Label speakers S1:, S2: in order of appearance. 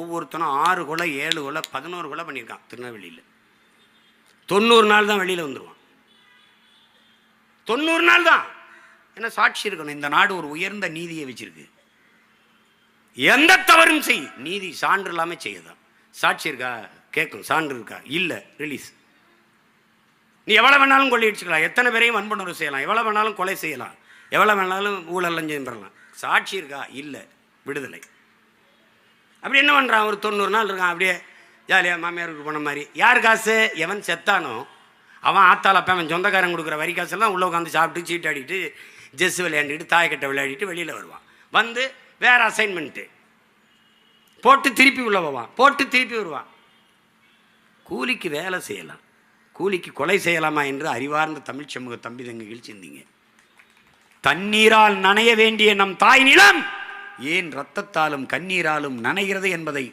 S1: ஒவ்வொருத்தனும் 6 கொலை 7 கொலை 11 கொலை பண்ணியிருக்கான் திருநெல்வேலியில். 90 நாள் தான் வெளியில் வந்துடுவான். 90 நாள் தான். என்ன சாட்சி இருக்கணும். இந்த நாடு ஒரு உயர்ந்த நீதியை வச்சிருக்கு. எந்த தவறும் செய், நீதி சான்று இல்லாமல் செய்யதான். சாட்சி இருக்கா கேட்கும், சான்று இருக்கா இல்லை ரிலீஸ். நீ எவ்வளோ வேணாலும் கொள்ளையடிச்சுக்கலாம், எத்தனை பேரையும் வன்புணர்வு செய்யலாம், எவ்வளோ வேணாலும் கொலை செய்யலாம், எவ்வளோ வேணாலும் ஊழல் லஞ்சம் பெறலாம். சாட்சி இருக்கா இல்லை விடுதலை. அப்படி என்ன பண்ணுறான்? ஒரு 90 நாள் இருக்கான் அப்படியே ஜாலியாக மாமியாருக்கு போன மாதிரி. யார் காசு? எவன் செத்தானோ அவன் ஆத்தால் அப்போ அவன் சொந்தக்காரன் கொடுக்குற வரி காசெல்லாம் உள்ளே உட்காந்து சாப்பிட்டு சீட்டாடிட்டு ஜெஸ் விளையாடிட்டு தாயக்கட்டை விளையாடிட்டு வெளியில் வருவான். வந்து வேறு அசைன்மெண்ட்டு போட்டு திருப்பி உள்ள போவான், போட்டு திருப்பி வருவான். கூலிக்கு வேலை செய்யலாம், கூலிக்கு கொலை செய்யலாமா என்று அறிவார்ந்த தமிழ் சமூக தம்பி தங்கைகள் சிந்திங்க. தண்ணீரால் நனைய வேண்டிய நம் தாய் நிலம் ஏன் இரத்தத்தாலும் கண்ணீராலும் நனைகிறது என்பதை